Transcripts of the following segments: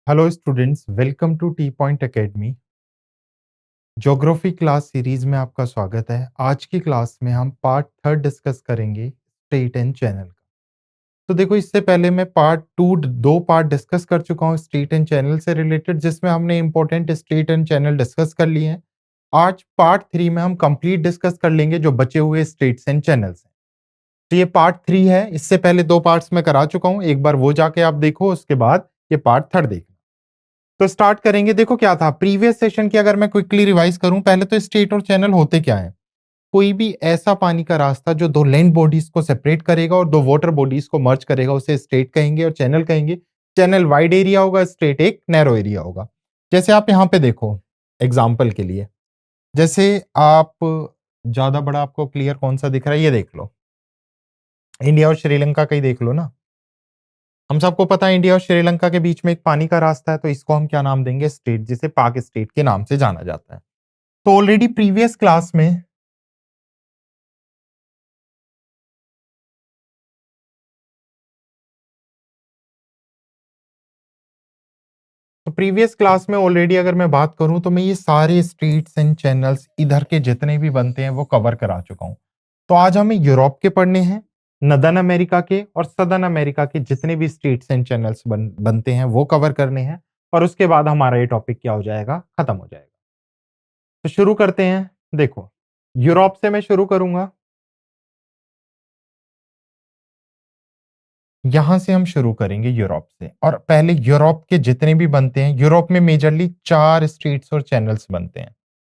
Hello students, welcome to T point academy. Geography class series में आपका स्वागत है। आज की क्लास में हम पार्ट थर्ड डिस्कस करेंगे स्टेट एंड चैनल का। तो देखो, इससे पहले मैं दो पार्ट डिस्कस कर चुका हूँ स्टेट एंड चैनल से रिलेटेड, जिसमें हमने important state and channel discuss कर लिए हैं। आज पार्ट थ्री में हम कंप्लीट डिस्कस कर लेंगे जो बचे हुए स्टेट्स एंड चैनल्स हैं। तो ये पार्ट थ्री है। इससे पहले दो पार्ट्स में करा चुका हूँ, एक बार वो जाके आप देखो, उसके बाद ये पार्ट थर्ड देखो। तो स्टार्ट करेंगे। देखो क्या था प्रीवियस सेशन की, अगर मैं क्विकली रिवाइज करूं, पहले तो स्टेट और चैनल होते क्या है। कोई भी ऐसा पानी का रास्ता जो दो लैंड बॉडीज को सेपरेट करेगा और दो वाटर बॉडीज को मर्ज करेगा, उसे स्टेट कहेंगे और चैनल कहेंगे। चैनल वाइड एरिया होगा, स्टेट एक नैरो एरिया होगा। जैसे आप यहाँ पे देखो एग्जाम्पल के लिए, जैसे आप ज्यादा बड़ा आपको क्लियर कौन सा दिख रहा है, ये देख लो। इंडिया और श्रीलंका का ही देख लो ना। हम सबको पता है इंडिया और श्रीलंका के बीच में एक पानी का रास्ता है, तो इसको हम क्या नाम देंगे, स्टेट, जिसे पाक स्टेट के नाम से जाना जाता है। तो ऑलरेडी प्रीवियस क्लास में ऑलरेडी अगर मैं बात करूं, तो मैं ये सारे स्ट्रीट्स एंड चैनल्स इधर के जितने भी बनते हैं वो कवर करा चुका हूं। तो आज हमें यूरोप के पढ़ने हैं, नदर्न अमेरिका के और सदर्न अमेरिका के जितने भी स्ट्रीट्स एंड चैनल्स बनते हैं वो कवर करने हैं। और उसके बाद हमारा ये टॉपिक क्या हो जाएगा, खत्म हो जाएगा। तो शुरू करते हैं। देखो, यूरोप से मैं शुरू करूंगा। यहां से हम शुरू करेंगे यूरोप से, और पहले यूरोप के जितने भी बनते हैं, यूरोप में मेजरली चार स्ट्रीट्स और चैनल्स बनते हैं,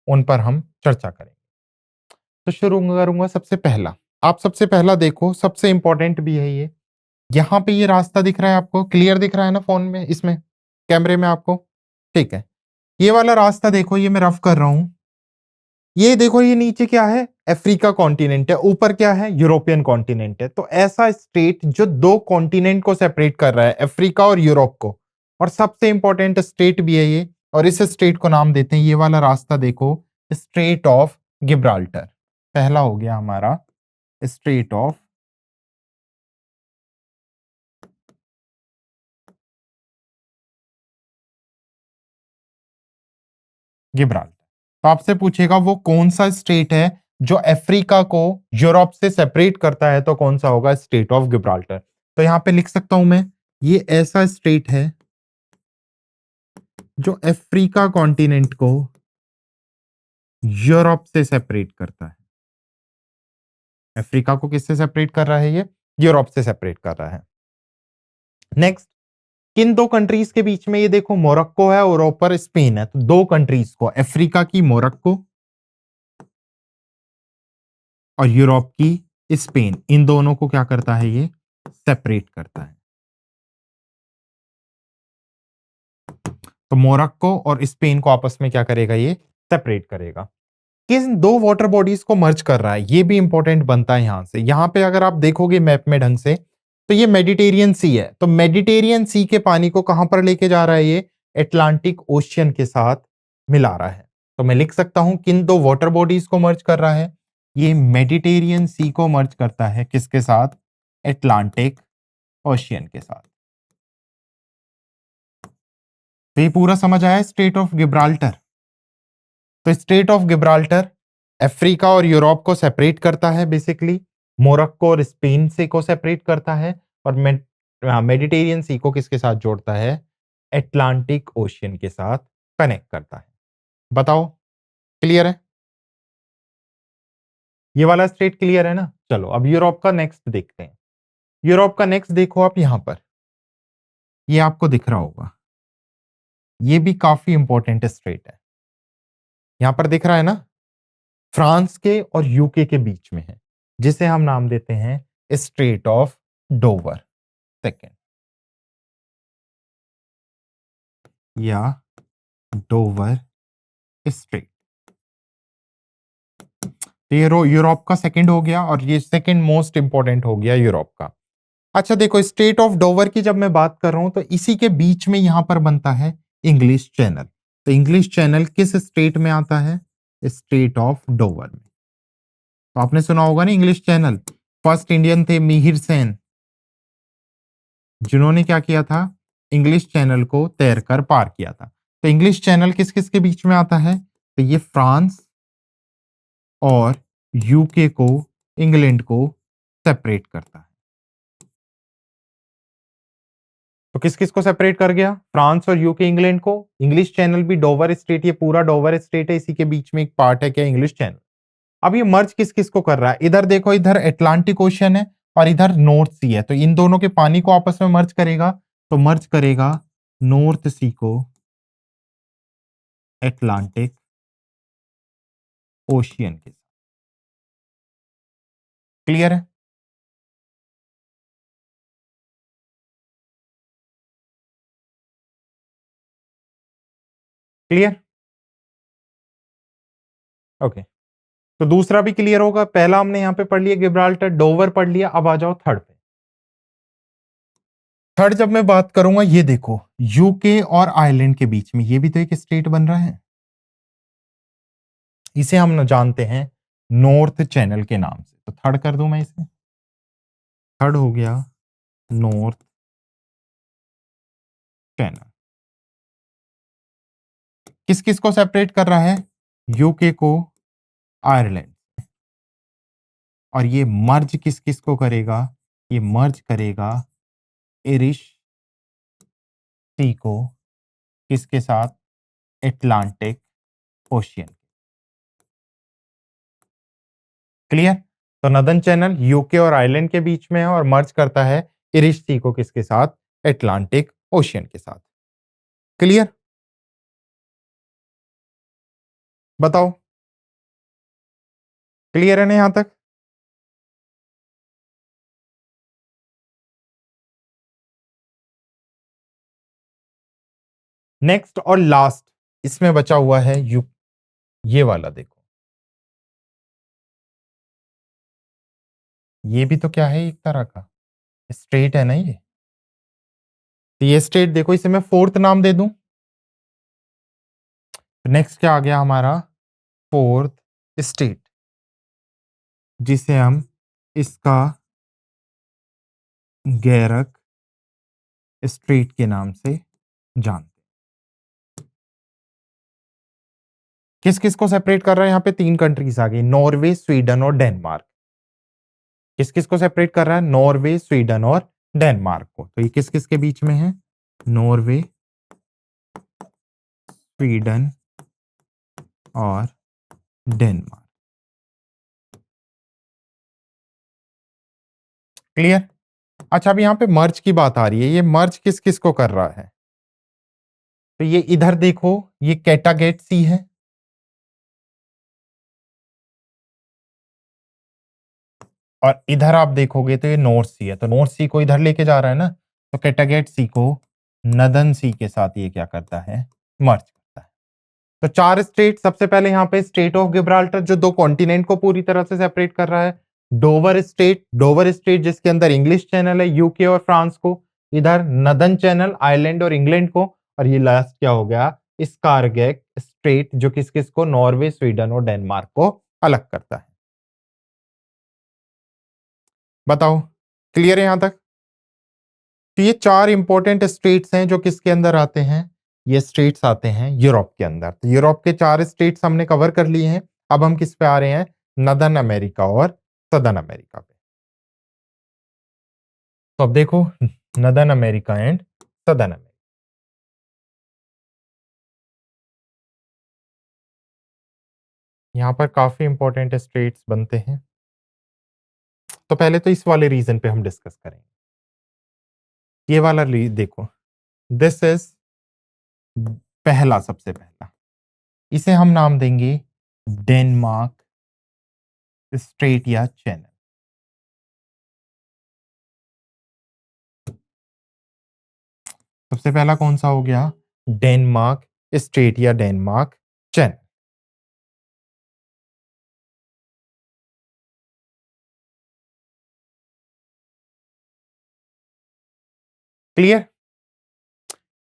उन पर हम चर्चा करेंगे। तो शुरू करूंगा सबसे पहला। आप सबसे पहला देखो, सबसे इंपॉर्टेंट भी है ये। यहाँ पे ये रास्ता दिख रहा है आपको, क्लियर दिख रहा है ना फोन में, इसमें कैमरे में आपको? ठीक है। ये वाला रास्ता देखो, ये मैं रफ कर रहा हूं। ये देखो, ये नीचे क्या है, अफ्रीका कॉन्टिनेंट है, ऊपर क्या है, यूरोपियन कॉन्टिनेंट है। तो ऐसा स्टेट जो दो कॉन्टिनेंट को सेपरेट कर रहा है, अफ्रीका और यूरोप को, और सबसे इंपॉर्टेंट स्टेट भी है ये। और इस स्टेट को नाम देते हैं, ये वाला रास्ता देखो, स्ट्रेट ऑफ गिब्राल्टर। पहला हो गया हमारा स्ट्रेट ऑफ गिब्राल्टर। तो आपसे पूछेगा वो कौन सा स्टेट है जो अफ्रीका को यूरोप से सेपरेट करता है, तो कौन सा होगा, स्टेट ऑफ गिब्राल्टर। तो यहां पे लिख सकता हूं मैं, ये ऐसा स्टेट है जो अफ्रीका कॉन्टिनेंट को यूरोप से सेपरेट करता है। अफ्रीका को किससे सेपरेट कर रहा है, ये यूरोप से सेपरेट कर रहा है। नेक्स्ट, किन दो कंट्रीज के बीच में, ये देखो मोरक्को है और ऊपर स्पेन है। तो दो कंट्रीज को, अफ्रीका की मोरक्को और यूरोप की स्पेन, इन दोनों को क्या करता है, ये सेपरेट करता है। तो मोरक्को और स्पेन को आपस में क्या करेगा, ये सेपरेट करेगा। किन दो वाटर बॉडीज को मर्ज कर रहा है, ये भी इंपॉर्टेंट बनता है यहां से। यहां पे अगर आप देखोगे मैप में ढंग से, तो ये मेडिटेरियन सी है। तो मेडिटेरियन सी के पानी को कहां पर लेके जा रहा है, ये अटलांटिक ओशियन के साथ मिला रहा है। तो मैं लिख सकता हूं किन दो वाटर बॉडीज को मर्ज कर रहा है, ये मेडिटेरियन सी को मर्ज करता है, किसके साथ, अटलांटिक ओशियन के साथ। तो ये पूरा समझ आया स्टेट ऑफ गिब्राल्टर। तो स्टेट ऑफ गिब्राल्टर अफ्रीका और यूरोप को सेपरेट करता है बेसिकली, मोरक्को और स्पेन से को सेपरेट करता है, और मेडिटेरियन सी को किसके साथ जोड़ता है, अटलांटिक ओशियन के साथ कनेक्ट करता है। बताओ, क्लियर है? ये वाला स्टेट क्लियर है ना। चलो अब यूरोप का नेक्स्ट देखते हैं। यूरोप का नेक्स्ट देखो आप, यहां पर ये आपको दिख रहा होगा, ये भी काफी इंपॉर्टेंट स्टेट है। यहां पर दिख रहा है ना, फ्रांस के और यूके के बीच में है, जिसे हम नाम देते हैं स्ट्रेट ऑफ डोवर सेकेंड, या डोवर स्ट्रेट। तो ये यूरोप का सेकंड हो गया, और ये सेकंड मोस्ट इंपॉर्टेंट हो गया यूरोप का। अच्छा देखो, स्ट्रेट ऑफ डोवर की जब मैं बात कर रहा हूं, तो इसी के बीच में यहां पर बनता है इंग्लिश चैनल। तो इंग्लिश चैनल किस स्टेट में आता है, स्टेट ऑफ डोवर में। तो आपने सुना होगा ना इंग्लिश चैनल। फर्स्ट इंडियन थे मिहिर सेन, जिन्होंने क्या किया था, इंग्लिश चैनल को तैरकर पार किया था। तो इंग्लिश चैनल किस-किस के बीच में आता है? तो ये फ्रांस और यूके को, इंग्लैंड को सेपरेट करता है। तो किस-किस को सेपरेट कर गया? फ्रांस और यूके इंग्लैंड को। इंग्लिश चैनल भी डोवर स्ट्रेट, ये पूरा डोवर स्ट्रेट है, इसी के बीच में एक पार्ट है क्या? English channel. अब ये मर्ज किस-किस को कर रहा है? इधर देखो, इधर अटलांटिक ओशन है और इधर नॉर्थ सी है, तो इन दोनों के पानी को आपस में मर्ज करेगा। तो मर्ज करेगा नॉर्थ सी को अटलांटिक ओशियन के साथ। क्लियर है? क्लियर? ओके। तो दूसरा भी क्लियर होगा। पहला हमने यहां पे पढ़ लिया गिब्राल्टर, डोवर पढ़ लिया। अब आ जाओ थर्ड पे। थर्ड जब मैं बात करूंगा, ये देखो, यूके और आयरलैंड के बीच में ये भी तो एक स्टेट बन रहा है। इसे हम जानते हैं नॉर्थ चैनल के नाम से। तो थर्ड कर दूं मैं इसे। थर्ड हो गया नॉर्थ चैनल। किस किस को सेपरेट कर रहा है? यूके को आयरलैंड। और ये मर्ज किस किस को करेगा? ये मर्ज करेगा इरिश सी को किसके साथ? Atlantic ocean. क्लियर? तो नदन चैनल यूके और आयरलैंड के बीच में है और मर्ज करता है इरिश सी को किसके साथ? अटलांटिक ओशियन के साथ। क्लियर? बताओ, क्लियर है ना यहां तक? नेक्स्ट और लास्ट इसमें बचा हुआ है यू, ये वाला देखो, ये भी तो क्या है, एक तरह का स्ट्रेट है ना ये। तो ये स्टेट देखो, इसे मैं फोर्थ नाम दे दूं। नेक्स्ट क्या आ गया हमारा? फोर्थ स्टेट, जिसे हम इसका गैरक स्ट्रेट के नाम से जानते हैं। किस किस को सेपरेट कर रहा है? यहाँ पे तीन कंट्रीज आ गई, नॉर्वे, स्वीडन और डेनमार्क। किस किस को सेपरेट कर रहा है? नॉर्वे, स्वीडन और डेनमार्क को। तो ये किस किस के बीच में है? नॉर्वे, स्वीडन और डेनमार्क। क्लियर? अच्छा, अब यहाँ पे मर्ज की बात आ रही है। ये मर्ज किस किस को कर रहा है? तो ये इधर देखो, ये कैटागेट सी है और इधर आप देखोगे तो ये नॉर्थ सी है। तो नॉर्थ सी को इधर लेके जा रहा है ना, तो कैटागेट सी को नदन सी के साथ ये क्या करता है? मर्ज करता है। तो चार स्टेट, सबसे पहले यहाँ पे स्टेट ऑफ गिब्राल्टर जो दो कॉन्टिनेंट को पूरी तरह से सेपरेट कर रहा है। डोवर स्टेट, डोवर स्टेट जिसके अंदर इंग्लिश चैनल है, यूके और फ्रांस को। इधर नदन चैनल, आयरलैंड और इंग्लैंड को। और ये लास्ट क्या हो गया? स्कारगेक स्ट्रेट, जो किस किस को? नॉर्वे, स्वीडन और डेनमार्क को अलग करता है। बताओ, क्लियर है यहां तक? तो ये चार इंपॉर्टेंट स्टेट्स हैं जो किसके अंदर आते हैं? ये स्टेट्स आते हैं यूरोप के अंदर। तो यूरोप के चार स्टेट्स हमने कवर कर लिए हैं। अब हम किस पे आ रहे हैं? नदर्न अमेरिका और सदर्न अमेरिका पे। तो अब देखो, northern America and southern America. यहाँ पर काफी इंपॉर्टेंट स्टेट्स बनते हैं। तो पहले तो इस वाले रीजन पे हम डिस्कस करेंगे। ये वाला देखो, दिस इज पहला, सबसे पहला, इसे हम नाम देंगे डेनमार्क स्ट्रेट या चैनल। सबसे पहला कौन सा हो गया? डेनमार्क स्ट्रेट या डेनमार्क चैनल। क्लियर?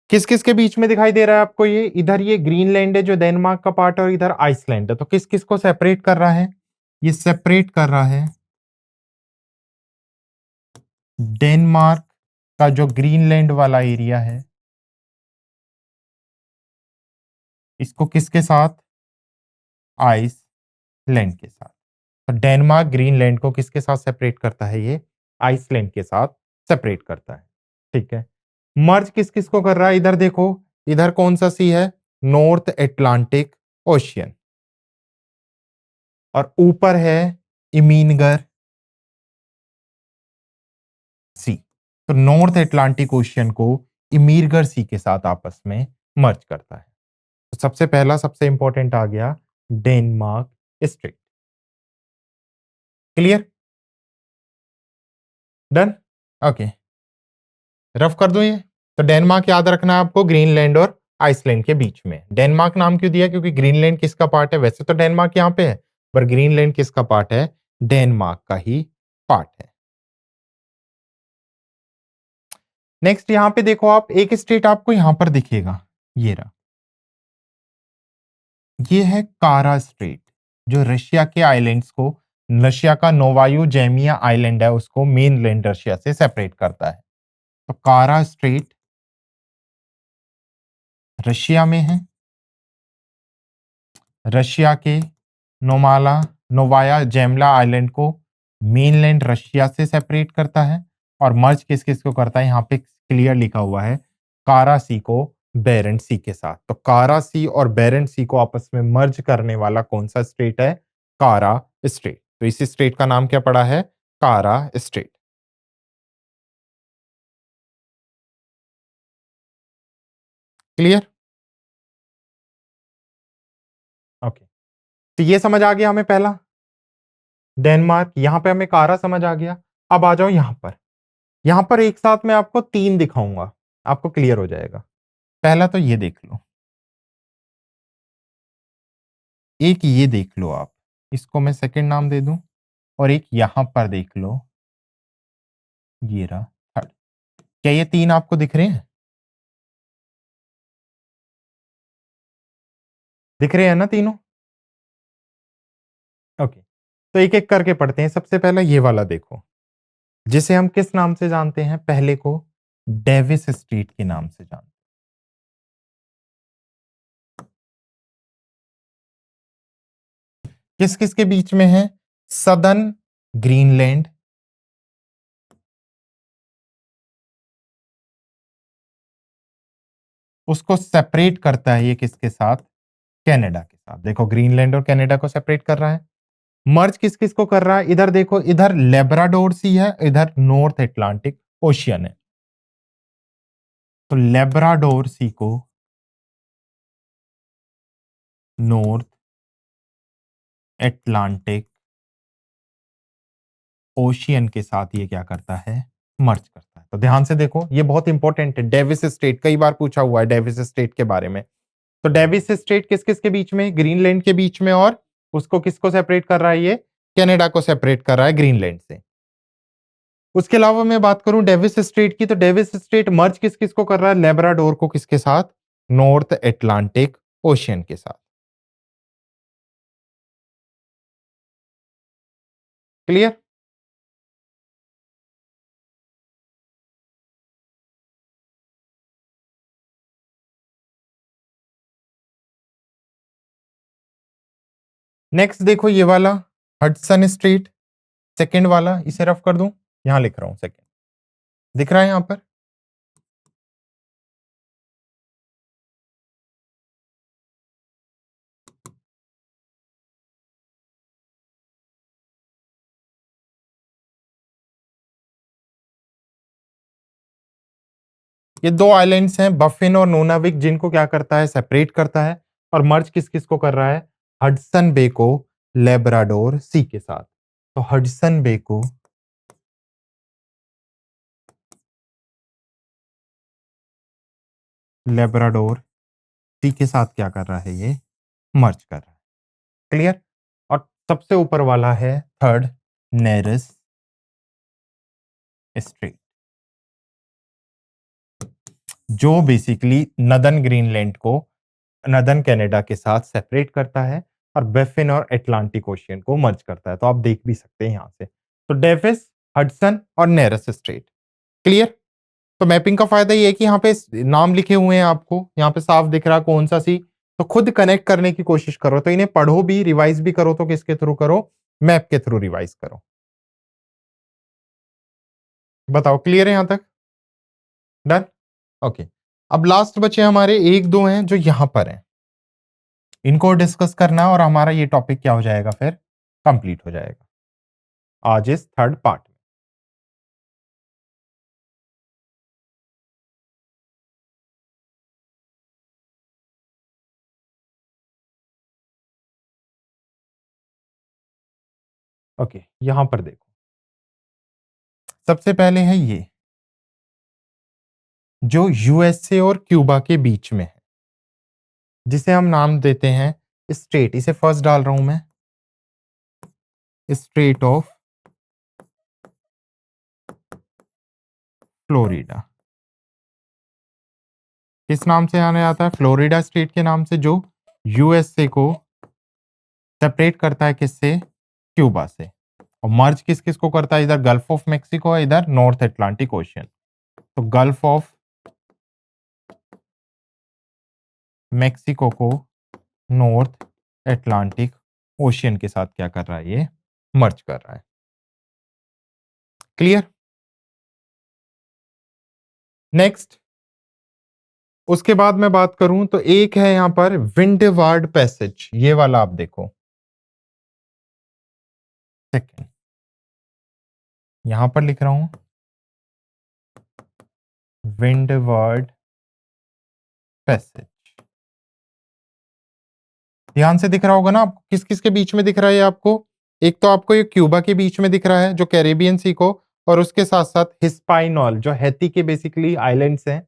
किस किस के बीच में दिखाई दे रहा है आपको? ये इधर ये ग्रीनलैंड है जो डेनमार्क का पार्ट है और इधर आइसलैंड है। तो किस किस को सेपरेट कर रहा है? ये सेपरेट कर रहा है डेनमार्क का जो ग्रीनलैंड वाला एरिया है, इसको किसके साथ? आइसलैंड के साथ। तो डेनमार्क ग्रीनलैंड को किसके साथ सेपरेट करता है ये? आइसलैंड के साथ सेपरेट करता है। ठीक है। मर्ज किस-किस को कर रहा है? इधर देखो, इधर कौन-सा सी है? नॉर्थ अटलांटिक ओशियन और ऊपर है इमीनगर सी। तो नॉर्थ अटलांटिक ओशियन को इमीरगर सी के साथ आपस में मर्ज करता है। तो सबसे पहला सबसे इंपॉर्टेंट आ गया Denmark straight. Clear? Done? Okay. Rough कर दूं ये? तो डेनमार्क याद रखना है आपको, ग्रीनलैंड और आइसलैंड के बीच में। डेनमार्क नाम क्यों दिया? क्योंकि ग्रीनलैंड किसका पार्ट है? वैसे तो डेनमार्क यहां पे है, पर ग्रीनलैंड किसका पार्ट है? डेनमार्क का ही पार्ट है। नेक्स्ट यहां पे देखो आप, एक स्टेट आपको यहां पर दिखेगा, ये रहा। ये है कारा स्ट्रेट, जो रशिया के आइलैंड्स को, रशिया का नोवायु जेमिया आइलैंड है उसको मेनलैंड रशिया से सेपरेट करता है। तो कारा स्ट्रेट रशिया में है। रशिया के नोमाला नोवाया जेमला आइलैंड को मेनलैंड रशिया से सेपरेट करता है। और मर्ज किस किस को करता है? यहाँ पे क्लियर लिखा हुआ है, कारा सी को बेरेंट सी के साथ। तो कारा सी और बेरेंट सी को आपस में मर्ज करने वाला कौन सा स्टेट है? कारा स्टेट। तो इस स्टेट का नाम क्या पड़ा है? कारा स्टेट। क्लियर? ओके। तो ये समझ आ गया हमें पहला, डेनमार्क। यहां पे हमें कारा समझ आ गया। अब आ जाओ यहां पर। यहां पर एक साथ मैं आपको तीन दिखाऊंगा, आपको क्लियर हो जाएगा। पहला तो ये देख लो, एक ये देख लो आप, इसको मैं सेकंड नाम दे दूं। और एक यहां पर देख लो, ये रहा थर्ड। क्या ये तीन आपको दिख रहे हैं? दिख रहे हैं ना तीनों? ओके। तो एक एक करके पढ़ते हैं। सबसे पहला ये वाला देखो, जिसे हम किस नाम से जानते हैं? पहले को डेविस स्ट्रीट के नाम से जानते हैं। किस किस के बीच में है? सदर्न ग्रीनलैंड, उसको सेपरेट करता है ये किसके साथ? कनाडा के साथ। देखो, ग्रीनलैंड और कनाडा को सेपरेट कर रहा है। मर्ज किस किस को कर रहा है? इधर देखो, इधर लेब्राडोर सी है, इधर नॉर्थ अटलांटिक ओशियन है। तो लेब्राडोर सी को नॉर्थ अटलांटिक ओशियन के साथ ये क्या करता है? मर्ज करता है। तो ध्यान से देखो, ये बहुत इंपॉर्टेंट है। डेविस स्टेट कई बार पूछा हुआ है, डेविस स्टेट के बारे में। तो डेविस स्टेट किस किस के बीच में? ग्रीनलैंड के बीच में। और उसको किसको सेपरेट कर रहा है ये? कनाडा को सेपरेट कर रहा है ग्रीनलैंड से। उसके अलावा मैं बात करूं डेविस स्ट्रेट की, तो डेविस स्ट्रेट मर्ज किस किस को कर रहा है? लेब्राडोर को किसके साथ? नॉर्थ अटलांटिक ओशियन के साथ। क्लियर? नेक्स्ट देखो ये वाला, हडसन स्ट्रेट, सेकंड वाला, इसे रफ कर दूं, यहां लिख रहा हूं सेकंड। दिख रहा है यहां पर? ये दो आइलैंड्स हैं, बफिन और नूनाविक, जिनको क्या करता है? सेपरेट करता है। और मर्ज किस किस को कर रहा है? हडसन बे को लेब्राडोर सी के साथ। तो हडसन बे को लेब्राडोर सी के साथ क्या कर रहा है? ये मर्ज कर रहा है। क्लियर? और सबसे ऊपर वाला है थर्ड, नेरेस स्ट्रेट, जो बेसिकली नदर्न ग्रीनलैंड को नदर्न कनाडा के साथ सेपरेट करता है और बेफिन और अटलांटिक ओशियन को मर्ज करता है। तो आप देख भी सकते हैं यहां से। तो डेविस, हडसन और नेरेस स्ट्रेट। क्लियर? तो मैपिंग का फायदा ये है कि यहाँ पे नाम लिखे हुए हैं, आपको यहाँ पे साफ दिख रहा है कौन सा सी तो खुद कनेक्ट करने की कोशिश करो। तो इन्हें पढ़ो भी, रिवाइज भी करो तो किसके थ्रू करो? मैप के थ्रू रिवाइज करो। बताओ, क्लियर है यहां तक? डन? ओके। अब लास्ट बचे हमारे 1-2 हैं जो यहां पर हैं। इनको डिस्कस करना है और हमारा ये टॉपिक क्या हो जाएगा फिर? कंप्लीट हो जाएगा। आज इस थर्ड पार्ट में। ओके, यहां पर देखो। सबसे पहले है ये, जो यूएसए और क्यूबा के बीच में है, जिसे हम नाम देते हैं स्ट्रेट। इसे फर्स्ट डाल रहा हूं मैं, स्ट्रेट ऑफ फ्लोरिडा। किस नाम से जाना जाता है? फ्लोरिडा स्टेट के नाम से, जो यूएसए को सेपरेट करता है किससे? क्यूबा से। और मर्ज किस किस को करता है? इधर गल्फ ऑफ मेक्सिको है, इधर नॉर्थ अटलांटिक ओशियन। तो गल्फ ऑफ मेक्सिको को नॉर्थ अटलांटिक ओशियन के साथ क्या कर रहा है? ये मर्ज कर रहा है। क्लियर? नेक्स्ट, उसके बाद मैं बात करूं तो एक है यहां पर विंडवार्ड पैसेज, ये वाला आप देखो। सेकेंड, यहां पर लिख रहा हूं विंडवार्ड पैसेज। ध्यान से दिख रहा होगा ना आपको? किस किस के बीच में दिख रहा है आपको? एक तो आपको ये क्यूबा के बीच में दिख रहा है, जो कैरेबियन सी को, और उसके साथ साथ हिस्पाइनॉल, जो हैती के बेसिकली आइलैंड्स हैं,